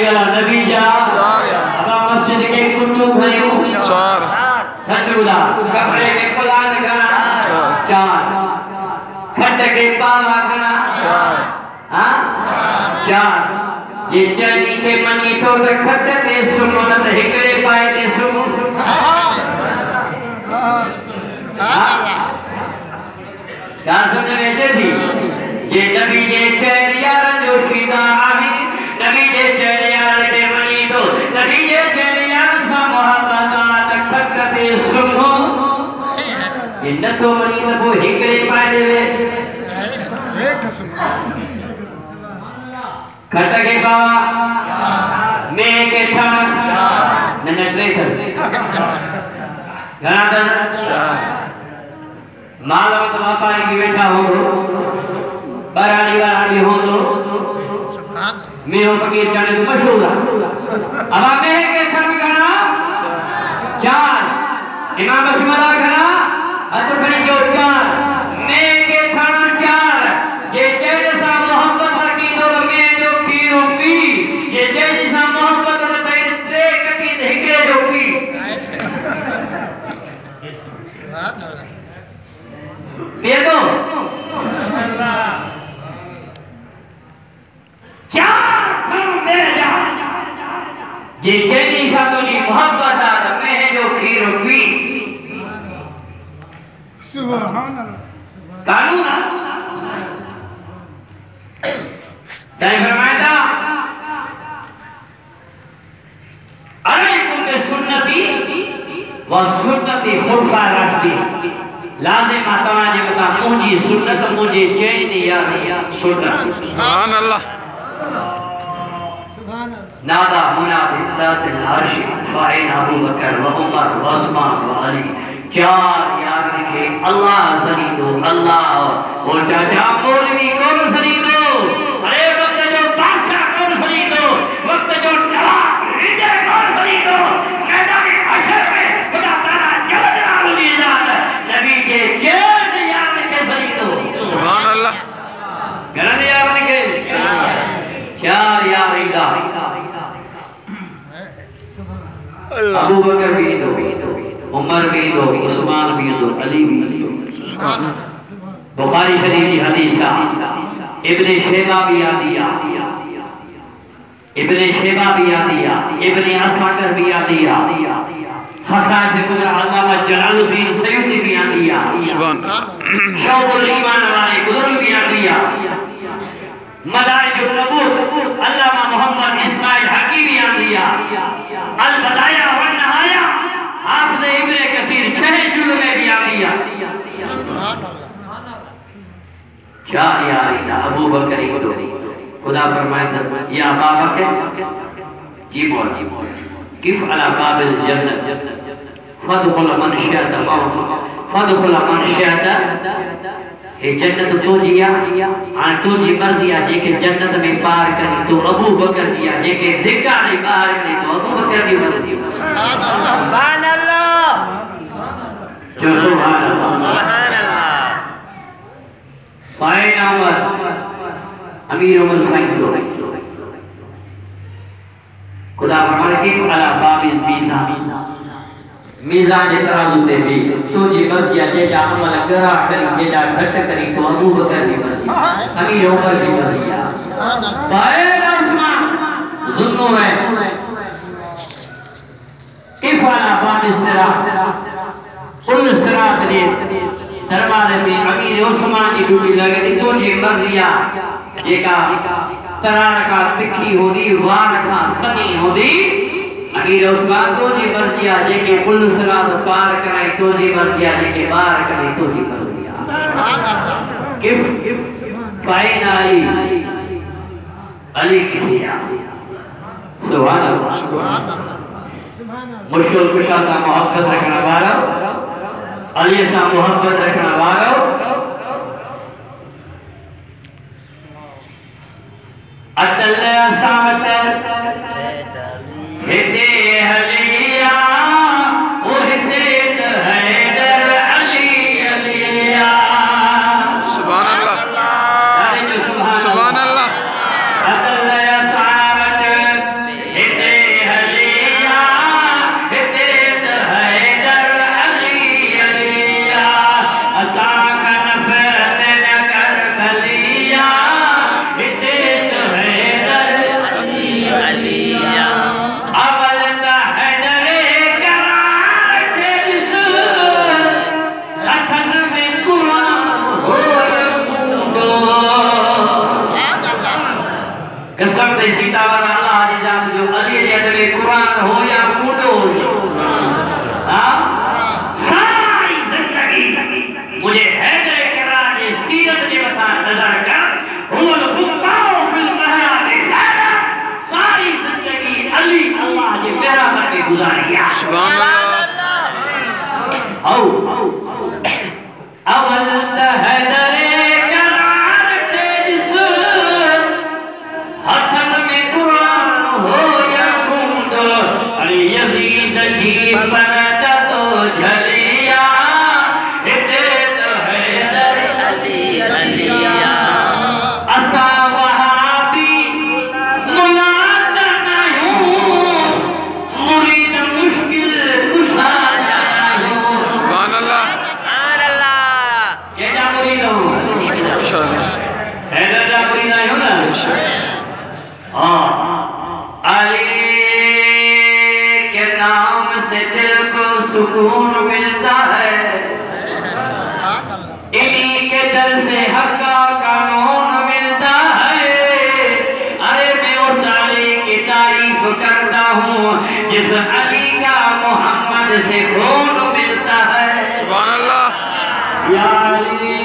गला नबी जा अब मस्जिद के कुंडू खड़ियो 4 खटुदा कमरे के पुलान खड़ा 4 खट के पावा खड़ा 4 हां 4 जे चैनी के मनी तो खट ते सुनो न हिकड़े पाए ते सुनो क्या समझ में अचे थी जे नबी जे चैन यार जो सीधा आही नबी जे चैन यार के मनी तो नबी जे चैन यार सा मोहब्बत खट ते सुनो ये न तो मनी तो वो हिकड़े पाए देवे खट के पावा मैं के थण न ट्रे घना थण माल में तो व्यापारी की बैठा हो तो बरानी वाला भी हो तो मेरो फकीर जाने तो मशहूर अब आप में के थन घना 4 इमाम अशमला घना अत खड़ी जो 4 मैं के थन 4 जे चैन सा मोहब्बत रखी तो मैं जो खीरो पी जे चैन सा मोहब्बत न तई त्रे कटी हिकरे जो पी ये तो 4 थम में जा जे चैनी सा तो जी मोहब्बत आ तो मैं जो खीर पी सुभान अल्लाह कानून दाई फरमाया अलैकुम बिसुन्नती व सुन्नती खुलफा राशिदीन लाजिम आतवा जे बता मुझी सुन्नत मुझे चैन या सुन्नत सुभान अल्लाह नादा मुनादी दात अर्श फाइन अबू बकर व उमर व उस्मान व अली 4 यार लिखे अल्लाह सनी दो अल्लाह और चाचा मौलवी कौन सनी दो अरे वक्त जो बादशाह कौन सनी दो वक्त जो नवाब लीडर कौन सनी दो मैदान हशर में खुदा ताला जल जलाल लीजात नबी के चैन यार लिखे सनी दो सुभान अल्लाह गलत यार लिखे 4 यार इला अबू बकर भी दो उमर भी दो उस्मान भी दो अली भी दो बुखारी शरीफ की हदीस इब्ने शेबा भी आ दिया इब्ने शेबा भी आ दिया इब्ने असकर भी आ दिया खसाइस कुबरा अल्लामा जलालुद्दीन सयूती भी आ दिया सुभान शौकुल ईमान वाले बुजुर्ग भी आ दिया मदारिजुन नबूवत अल्लामा मोहम्मद इस्माइल हकी भी आ दिया अल बदाया व नहाया हाफिज इब्ने कसीर 6 जुल्द में भी आ दिया सुभान अल्लाह 4 यार अबू बकर दो खुदा फरमाया या अबा बकर जी बोल किफ अला बाबिल जन्नत फदखुल मन शाअ फदखुल मन शाअ ये जन्नत तो जिया हां तो जी मर्जी आ जेके जन्नत में पार करी तो अबू बकर जिया जेके धिका नहीं पार करी तो अबू बकर की मर्जी सुभान अल्लाह जो सुभान अल्लाह फाइन अमर अमीर उमर साईं दो खुदा फरमाए कि अला बाबिल मीज़ान मीज़ान जे तराजू ते भी तो जी मर्जी जे जा अमल गरा करी जे जा घट करी तो अबू बकर की मर्जी अमीर उमर की मर्जी फाइन आसमान जुन्नो है किफ अला बाबिल सिरात उल सिरात ने दरबार में अमीर उस्मान की ड्यूटी लगे तो जी मर्जी जेका तरार का तिखी होदी वार का सनी होदी अमीर उस्मान तो जी मर्जी जेके पुल सिरात पार कराई तो जी मर्जी जेके पार करे तो जी मर्जी किफ फाइन अली की दिया सुभान अल्लाह मुश्किल कुशा सा मोहब्बत रखना वाला अली सा मोहब्बत रखना वाला अतल्ला सावत हिते हलिया ओ हिते हैदर अली अलिया सुभान अल्लाह सुभान अल्लाह अतल्ला सावत हितावर अल्लाह जी जात जो अली जे में कुरान हो या कूटो हां सारी जिंदगी मुझे हैदर करार की सीरत के बता नजर कर हुल बुकाओ फिल महराब लाला सारी जिंदगी अली अल्लाह के बराबर में गुजारिया सुभान अल्लाह अवल हैदर करार के जिस हथन में कुरान हो या कूटो अली यजीद जी पर तो झलिया सुकून मिलता है इन्हीं के दर से हक का कानून मिलता है। अरे मैं उस अली की तारीफ करता हूँ जिस अली का मोहम्मद से खून मिलता है। सुभान अल्लाह या अली